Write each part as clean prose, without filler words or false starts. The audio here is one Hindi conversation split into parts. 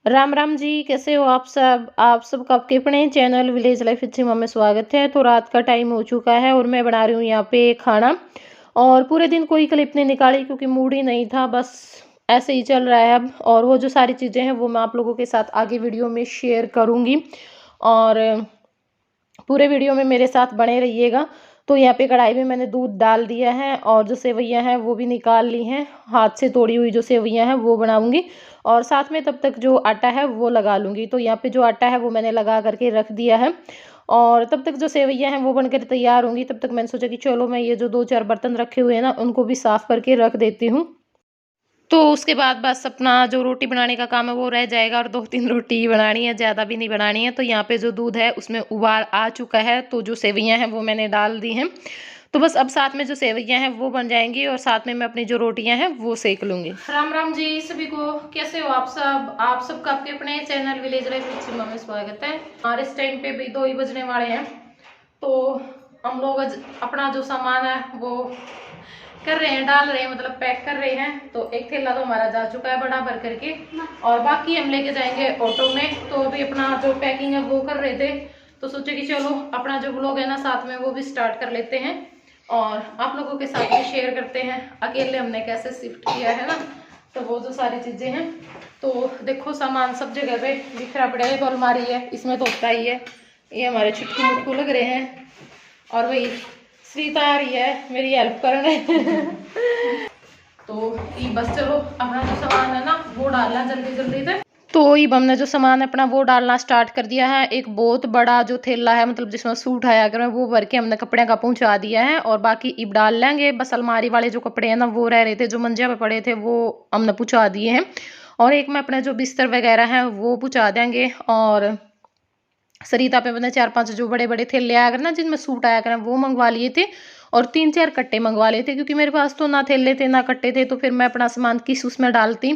राम राम जी, कैसे हो आप सबका आपके अपने चैनल विलेज लाइफ विद सीमा में स्वागत है। तो रात का टाइम हो चुका है और मैं बना रही हूँ यहाँ पे खाना। और पूरे दिन कोई क्लिप नहीं निकाली क्योंकि मूड ही नहीं था, बस ऐसे ही चल रहा है अब। और वो जो सारी चीज़ें हैं वो मैं आप लोगों के साथ आगे वीडियो में शेयर करूँगी। और पूरे वीडियो में मेरे साथ बने रहिएगा। तो यहाँ पे कढ़ाई में मैंने दूध डाल दिया है और जो सेवइयाँ हैं वो भी निकाल ली हैं। हाथ से तोड़ी हुई जो सेवइयाँ हैं वो बनाऊंगी और साथ में तब तक जो आटा है वो लगा लूँगी। तो यहाँ पे जो आटा है वो मैंने लगा करके रख दिया है और तब तक जो सेवइयाँ हैं वो बनकर तैयार होंगी। तब तक मैंने सोचा कि चलो मैं ये जो 2-4 बर्तन रखे हुए हैं ना उनको भी साफ़ करके रख देती हूँ। तो उसके बाद बस अपना जो रोटी बनाने का काम है वो रह जाएगा और 2-3 रोटी ही बनानी है, ज़्यादा भी नहीं बनानी है। तो यहाँ पे जो दूध है उसमें उबाल आ चुका है, तो जो सेवइयाँ हैं वो मैंने डाल दी हैं। तो बस अब साथ में जो सेवइयाँ हैं वो बन जाएंगी और साथ में मैं अपनी जो रोटियाँ हैं वो सेक लूँगी। राम राम जी सभी को, कैसे हो आप सबका आपके अपने चैनल विलेज लाइफ विद सीमा में स्वागत है। और इस टाइम पे भी 2 ही बजने वाले हैं। तो हम लोग अपना जो सामान है वो कर रहे हैं, डाल रहे हैं, मतलब पैक कर रहे हैं। तो एक थैला तो हमारा जा चुका है बड़ा भर करके और बाकी हम लेके जाएंगे ऑटो में। तो अभी अपना जो पैकिंग है वो कर रहे थे, तो सोचे कि चलो अपना जो ब्लॉग है ना साथ में वो भी स्टार्ट कर लेते हैं और आप लोगों के साथ भी शेयर करते हैं अकेले हमने कैसे शिफ्ट किया है ना। तो वो जो सारी चीज़ें हैं, तो देखो सामान सब जगह पे बिखरा पड़ा है। तो अलमारी है, इसमें तो होता ही है, ये हमारे छुटकू मुटकू लग रहे हैं। और वही श्रीता आ रही है मेरी हेल्प करने तो ये बस चलो अपना जो सामान है ना वो डालना जल्दी जल्दी से। तो ये हमने जो सामान है अपना वो डालना स्टार्ट कर दिया है। एक बहुत बड़ा जो थैला है, मतलब जिसमें सूट आया अगर वो भर के हमने कपड़े का पहुंचा दिया है और बाकी इब डाल लेंगे। बस अलमारी वाले जो कपड़े हैं ना वो रह रहे थे, जो मंजे पे पड़े थे वो हमने पहुंचा दिए हैं। और एक में अपने जो बिस्तर वगैरह हैं वो पहुंचा देंगे। और सरिता पे मैंने 4-5 जो बड़े बड़े थैले आया कर ना जिनमें सूट आया कर वो मंगवा लिए थे और 3-4 कट्टे मंगवा लिए थे, क्योंकि मेरे पास तो ना थैले थे ना कट्टे थे। तो फिर मैं अपना सामान किस उसमें डालती।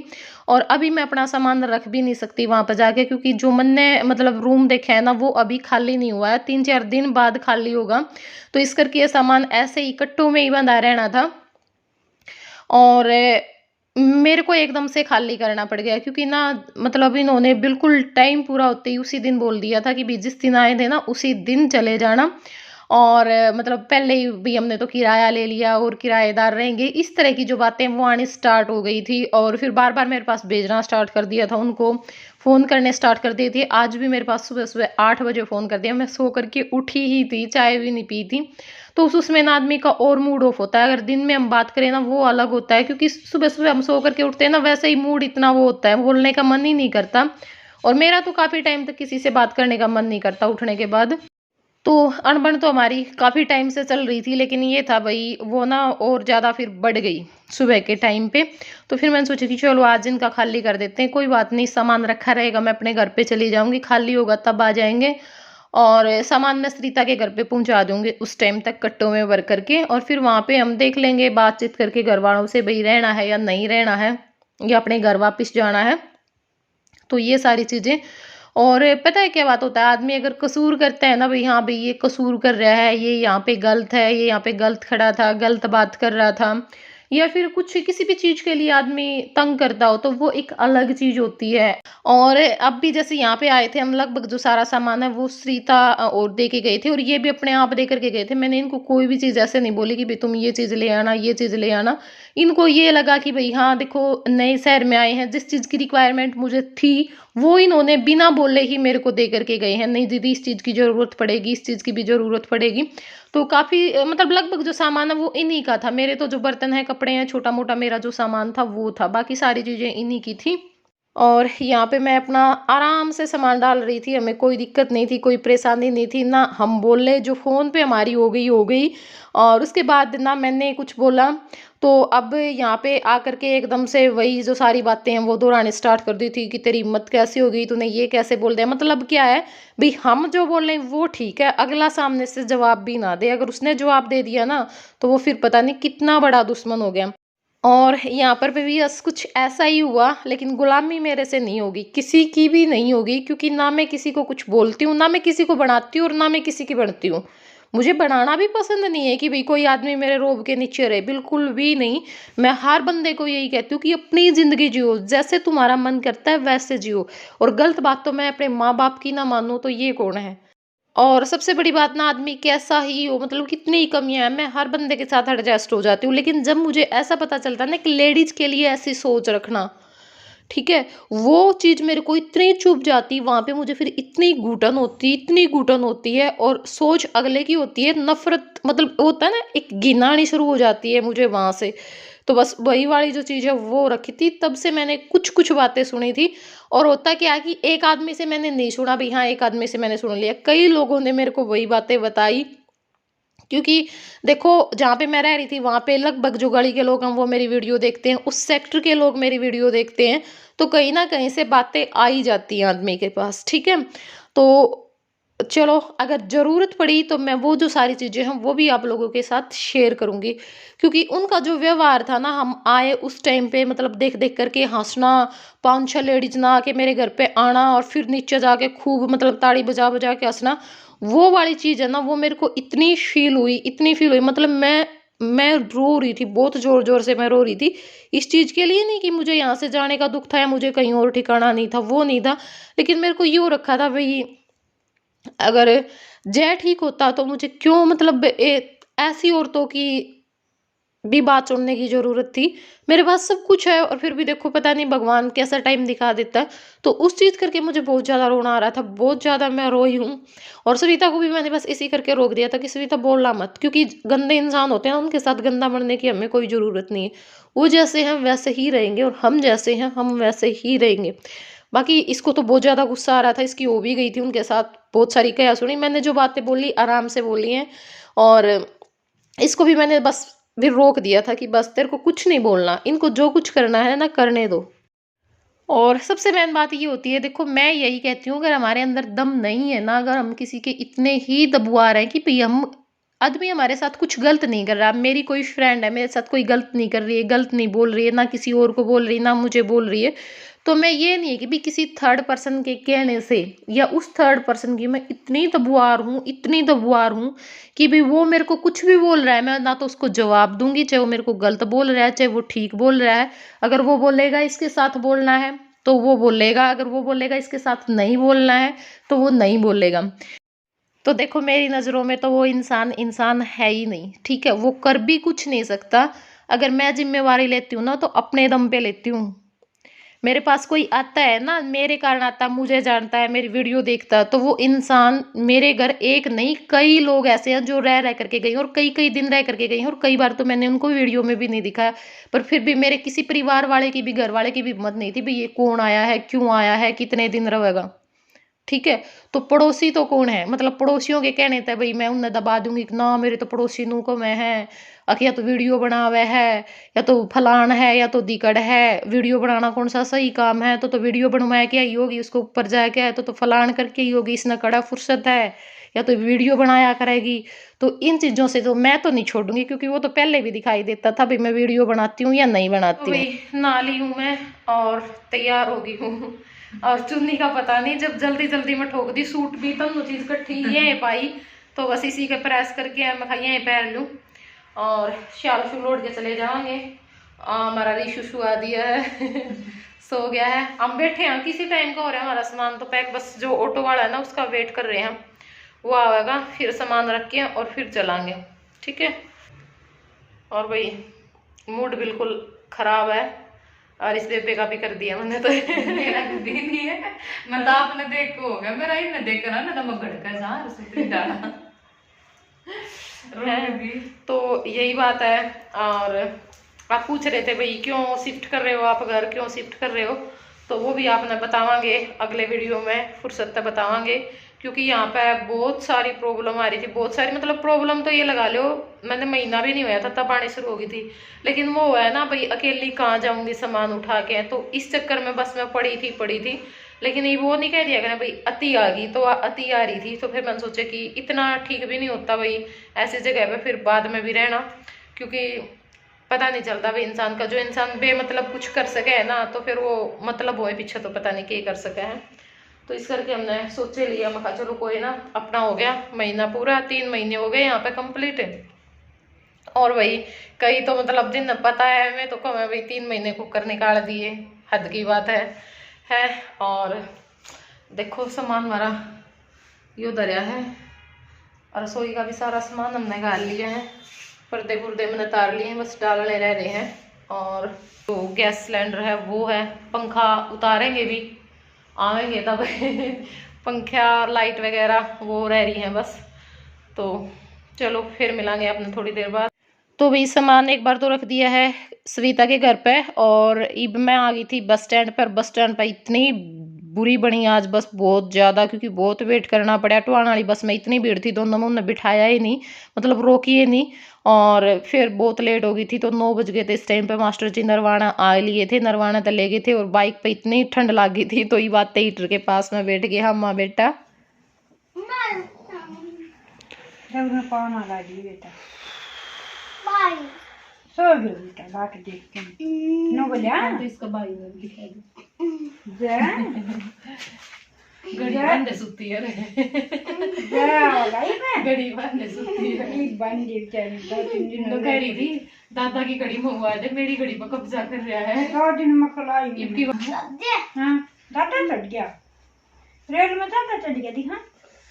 और अभी मैं अपना सामान रख भी नहीं सकती वहां पर जाके, क्योंकि जो मैंने मतलब रूम देखा है ना वो अभी खाली नहीं हुआ है, 3-4 दिन बाद खाली होगा। तो इस करके ये सामान ऐसे ही कट्टों में ही बंधा रहना था और मेरे को एकदम से खाली करना पड़ गया, क्योंकि ना मतलब इन्होंने बिल्कुल टाइम पूरा होते ही उसी दिन बोल दिया था कि भी जिस दिन आए थे ना उसी दिन चले जाना। और मतलब पहले ही भी हमने तो किराया ले लिया और किराएदार रहेंगे, इस तरह की जो बातें वो आनी स्टार्ट हो गई थी। और फिर बार बार मेरे पास भेजना स्टार्ट कर दिया था, उनको फ़ोन करने स्टार्ट कर दिए थे। आज भी मेरे पास सुबह सुबह 8 बजे फ़ोन कर दिया, मैं सो करके उठी ही थी, चाय भी नहीं पी थी। तो उसमें ना आदमी का और मूड ऑफ होता है। अगर दिन में हम बात करें ना वो अलग होता है, क्योंकि सुबह सुबह हम सो करके उठते हैं ना वैसे ही मूड इतना वो होता है, बोलने का मन ही नहीं करता। और मेरा तो काफ़ी टाइम तक किसी से बात करने का मन नहीं करता उठने के बाद। तो अनबन तो हमारी काफ़ी टाइम से चल रही थी, लेकिन ये था भाई वो ना और ज़्यादा फिर बढ़ गई सुबह के टाइम पे। तो फिर मैंने सोचा कि चलो आज इनका खाली कर देते हैं, कोई बात नहीं, सामान रखा रहेगा, मैं अपने घर पे चली जाऊंगी, खाली होगा तब आ जाएंगे। और सामान मैं सरिता के घर पे पहुंचा दूंगी उस टाइम तक कट्टों में भर करके। और फिर वहां पे हम देख लेंगे बातचीत करके घर वालों से, भाई रहना है या नहीं रहना है या अपने घर वापस जाना है। तो ये सारी चीज़ें। और पता है क्या बात होता है, आदमी अगर कसूर करता है ना भाई, हाँ भाई ये कसूर कर रहा है, ये यहाँ पे गलत है, ये यहाँ पे गलत खड़ा था, गलत बात कर रहा था, या फिर कुछ किसी भी चीज के लिए आदमी तंग करता हो, तो वो एक अलग चीज होती है। और अब भी जैसे यहाँ पे आए थे हम, लगभग जो सारा सामान है वो श्रीता और दे के गए थे और ये भी अपने आप दे करके गए थे। मैंने इनको कोई भी चीज ऐसे नहीं बोली कि भाई तुम ये चीज ले आना, ये चीज ले आना। इनको ये लगा कि भाई हाँ देखो नए शहर में आए हैं, जिस चीज की रिक्वायरमेंट मुझे थी वो इन्होंने बिना बोले ही मेरे को दे करके गए हैं। नहीं दीदी इस चीज की जरूरत पड़ेगी, इस चीज की भी जरूरत पड़ेगी। तो काफी मतलब लगभग जो सामान है वो इन्हीं का था। मेरे तो जो बर्तन है कपड़े हैं छोटा मोटा मेरा जो सामान था वो था, बाकी सारी चीजें इन्हीं की थी। और यहाँ पे मैं अपना आराम से सामान डाल रही थी, हमें कोई दिक्कत नहीं थी, कोई परेशानी नहीं थी ना। हम बोले जो फ़ोन पे हमारी हो गई और उसके बाद ना मैंने कुछ बोला। तो अब यहाँ पे आकर के एकदम से वही जो सारी बातें हैं वो दोहराने स्टार्ट कर दी थी कि तेरी हिम्मत कैसी हो गई, तूने ये कैसे बोल दिया। मतलब क्या है भाई, हम जो बोल रहे हैं वो ठीक है, अगला सामने से जवाब भी ना दे। अगर उसने जवाब दे दिया ना तो वो फिर पता नहीं कितना बड़ा दुश्मन हो गया। और यहाँ पर भी बस कुछ ऐसा ही हुआ, लेकिन गुलामी मेरे से नहीं होगी, किसी की भी नहीं होगी, क्योंकि ना मैं किसी को कुछ बोलती हूँ, ना मैं किसी को बनाती हूँ और ना मैं किसी की बनती हूँ। मुझे बनाना भी पसंद नहीं है कि भाई कोई आदमी मेरे रोब के नीचे रहे, बिल्कुल भी नहीं। मैं हर बंदे को यही कहती हूँ कि अपनी ज़िंदगी जियो, जैसे तुम्हारा मन करता है वैसे जियो। और गलत बात तो मैं अपने माँ बाप की ना मानूँ तो ये कौन है। और सबसे बड़ी बात ना, आदमी कैसा ही हो, मतलब कितनी ही कमियां हैं, मैं हर बंदे के साथ एडजस्ट हो जाती हूँ। लेकिन जब मुझे ऐसा पता चलता है ना कि लेडीज के लिए ऐसी सोच रखना, ठीक है, वो चीज़ मेरे को इतनी चुभ जाती, वहां पे मुझे फिर इतनी घुटन होती, इतनी घुटन होती है। और सोच अगले की होती है, नफरत मतलब होता है ना, एक घिन आनी शुरू हो जाती है मुझे वहां से। तो बस वही वाली जो चीज़ है वो रखी थी, तब से मैंने कुछ कुछ बातें सुनी थी। और होता क्या है कि एक आदमी से मैंने नहीं सुना भाई, हाँ एक आदमी से मैंने सुन लिया, कई लोगों ने मेरे को वही बातें बताई। क्योंकि देखो, जहाँ पे मैं रह रही थी वहाँ पे लगभग जो गली के लोग हैं वो मेरी वीडियो देखते हैं, उस सेक्टर के लोग मेरी वीडियो देखते हैं। तो कहीं ना कहीं से बातें आ ही जाती हैं आदमी के पास, ठीक है। तो चलो, अगर ज़रूरत पड़ी तो मैं वो जो सारी चीज़ें हैं वो भी आप लोगों के साथ शेयर करूँगी। क्योंकि उनका जो व्यवहार था ना, हम आए उस टाइम पे मतलब देख देख करके हंसना, 5-6 लेडीज ना आके मेरे घर पे आना और फिर नीचे जाके खूब मतलब ताड़ी बजा बजा के हंसना, वो वाली चीज़ है ना, वो मेरे को इतनी फील हुई, इतनी फील हुई, मतलब मैं रो रही थी, बहुत ज़ोर ज़ोर से मैं रो रही थी। इस चीज़ के लिए नहीं कि मुझे यहाँ से जाने का दुख था या मुझे कहीं और ठिकाना नहीं था, वो नहीं था। लेकिन मेरे को यूँ रखा था भाई, अगर जय ठीक होता तो मुझे क्यों मतलब ऐसी औरतों की भी बात सुनने की जरूरत थी। मेरे पास सब कुछ है और फिर भी देखो पता नहीं भगवान कैसा टाइम दिखा देता है। तो उस चीज करके मुझे बहुत ज्यादा रोना आ रहा था, बहुत ज्यादा मैं रोई हूँ। और सविता को भी मैंने बस इसी करके रोक दिया था कि सविता बोलना मत, क्योंकि गंदे इंसान होते हैं उनके साथ गंदा बनने की हमें कोई जरूरत नहीं है। वो जैसे हैं वैसे ही रहेंगे और हम जैसे हैं हम वैसे ही रहेंगे। बाकी इसको तो बहुत ज्यादा गुस्सा आ रहा था, इसकी हो भी गई थी उनके साथ, बहुत सारी कया सुनी मैंने, जो बातें बोली आराम से बोली हैं। और इसको भी मैंने बस फिर रोक दिया था कि बस तेरे को कुछ नहीं बोलना, इनको जो कुछ करना है ना करने दो। और सबसे मेन बात ये होती है, देखो मैं यही कहती हूँ, अगर हमारे अंदर दम नहीं है ना, अगर हम किसी के इतने ही दबुआ रहे हैं कि भाई हम आदमी हमारे साथ कुछ गलत नहीं कर रहा, मेरी कोई फ्रेंड है मेरे साथ कोई गलत नहीं कर रही है, गलत नहीं बोल रही है, ना किसी और को बोल रही है ना मुझे बोल रही है, तो मैं ये नहीं है कि भी किसी थर्ड पर्सन के कहने से या उस थर्ड पर्सन की मैं इतनी दबुआर हूँ, इतनी दबुआर हूँ कि भी वो मेरे को कुछ भी बोल रहा है मैं ना तो उसको जवाब दूंगी, चाहे वो मेरे को गलत बोल रहा है चाहे वो ठीक बोल रहा है। अगर वो बोलेगा इसके साथ बोलना है तो वो बोलेगा, अगर वो बोलेगा इसके साथ नहीं बोलना है तो वो नहीं बोलेगा। तो देखो मेरी नज़रों में तो वो इंसान इंसान है ही नहीं, ठीक है, वो कर भी कुछ नहीं सकता। अगर मैं जिम्मेवारी लेती हूँ ना तो अपने दम पे लेती हूँ। मेरे पास कोई आता है ना, मेरे कारण आता, मुझे जानता है, मेरी वीडियो देखता है, तो वो इंसान मेरे घर एक नहीं कई लोग ऐसे हैं जो रह रह करके गई और कई कई दिन रह करके गई, और कई बार तो मैंने उनको वीडियो में भी नहीं दिखाया। पर फिर भी मेरे किसी परिवार वाले की भी, घर वाले की भी हिम्मत नहीं थी भाई ये कौन आया है, क्यों आया है, कितने दिन रहेगा, ठीक है। तो पड़ोसी तो कौन है, मतलब पड़ोसियों के कहने थे भाई मैं उन्हें दबा दूंगी कि ना मेरे तो पड़ोसी नू को मैं है, या तो वीडियो बनावे है, या तो फलान है, या तो दिकड़ है, वीडियो बनाना कौन सा सही काम है, तो वीडियो बनवाया क्या ही होगी, उसको ऊपर जाए क्या है तो फलान करके ही होगी, इसने कड़ा फुर्सत है, या तो वीडियो बनाया करेगी। तो इन चीज़ों से तो मैं तो नहीं छोड़ूंगी, क्योंकि वो तो पहले भी दिखाई देता था भाई मैं वीडियो बनाती हूँ या नहीं बनाती हूँ। तो नहा ली हूँ मैं और तैयार हो गई हूँ, और चुन्नी का पता नहीं, जब जल्दी जल्दी में ठोक दी, सूट भी तो चीज इकट्ठी ये पाई, तो बस इसी के प्रेस करके मैं खाइए पहन लूँ और शाल शू लोड के चले जाएंगे। हमारा रिशु शुआ दिया है सो गया है, हम बैठे हैं, किसी टाइम का हो रहा है हमारा सामान तो पैक, बस जो ऑटो वाला है ना उसका वेट कर रहे हैं हम, वो आएगा फिर सामान रख के और फिर चलाएंगे, ठीक है। और भाई मूड बिल्कुल खराब है, और इस बेबे का भी कर दिया मैंने तो मेरा भी नहीं है, मैं तो आपने देख हो गया मेरा ही, देख ना ना मैं गड़का जा रसोई डाला तो यही बात है। और आप पूछ रहे थे भाई क्यों शिफ्ट कर रहे हो, आप घर क्यों शिफ्ट कर रहे हो, तो वो भी आपने बतावांगे अगले वीडियो में, फुर्सत से बतावांगे। क्योंकि यहाँ पे बहुत सारी प्रॉब्लम आ रही थी, बहुत सारी, मतलब प्रॉब्लम तो ये लगा लो मैंने महीना भी नहीं हुआ था तब आनी शुरू हो गई थी। लेकिन वो है ना भाई अकेली कहाँ जाऊंगी सामान उठा के, तो इस चक्कर में बस मैं पड़ी थी। लेकिन ये वो नहीं कह दिया कि भाई अति आ गई, तो अति आ रही थी, तो फिर मैंने सोचा कि इतना ठीक भी नहीं होता भाई ऐसी जगह पे फिर बाद में भी रहना, क्योंकि पता नहीं चलता भाई इंसान का, जो इंसान बेमतलब कुछ कर सके है ना तो फिर वो मतलब होए पीछे तो पता नहीं क्या कर सके है। तो इस करके हमने सोचे लिया, मैं कहा चलो कोई ना, अपना हो गया महीना पूरा, 3 महीने हो गए यहाँ पे कंप्लीट है। और वही कई तो मतलब जिन पता है हमें तो कम है भाई 3 महीने कुकर निकाल दिए, हद की बात है। और देखो सामान हमारा यो दरिया है, और रसोई का भी सारा सामान हमने निकाल लिया है, पर्दे पुर्दे मैंने तार लिए हैं, बस डालने रह रहे हैं। और तो गैस सिलेंडर है वो है, पंखा उतारेंगे भी आवेंगे तब पंखा लाइट वगैरह वो रह रही हैं बस। तो चलो फिर मिलांगे अपने थोड़ी देर बाद। तो भाई सामान एक बार तो रख दिया है सविता के घर पे, और अब मैं आ गई थी बस स्टैंड पर। बस स्टैंड पर इतनी बुरी बनी आज बस, बहुत ज़्यादा, क्योंकि बहुत वेट करना पड़ा। टुआन वाली बस में इतनी भीड़ थी, दोनों में उन्हें बिठाया ही नहीं, मतलब रोकी ही नहीं। और फिर बहुत लेट हो गई थी, तो 9 बज गए थे इस टाइम पे। मास्टर जी नरवाना आ लिए थे, नरवाना तो ले गए थे, और बाइक पे इतनी ठंड लग गई थी, तो ये बात हीटर के पास में बैठ गए हम माँ बेटा। सो गया बेटा, बाट देख के नो बोलिया तो इसका भाई ने दिखा दे जे घड़ी बंद सुती है रे, जा लाइव है घड़ी बंद सुती है, एक बंद एक चैन 2-3 दिन तो घड़ी थी दादा की घड़ी मंगवा दे, मेरी घड़ी पर कब्जा कर रहा है। 2 दिन में खलाई इनकी हां दादा चढ़ गया रेल में, दादा चढ़ गया दिखा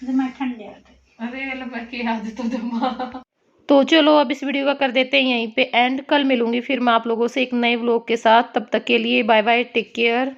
जब मैं ठंडे आते। अरे लगा के आज तो जमा। तो चलो अब इस वीडियो का कर देते हैं यहीं पे एंड। कल मिलूंगी फिर मैं आप लोगों से एक नए व्लॉग के साथ, तब तक के लिए बाय बाय, टेक केयर।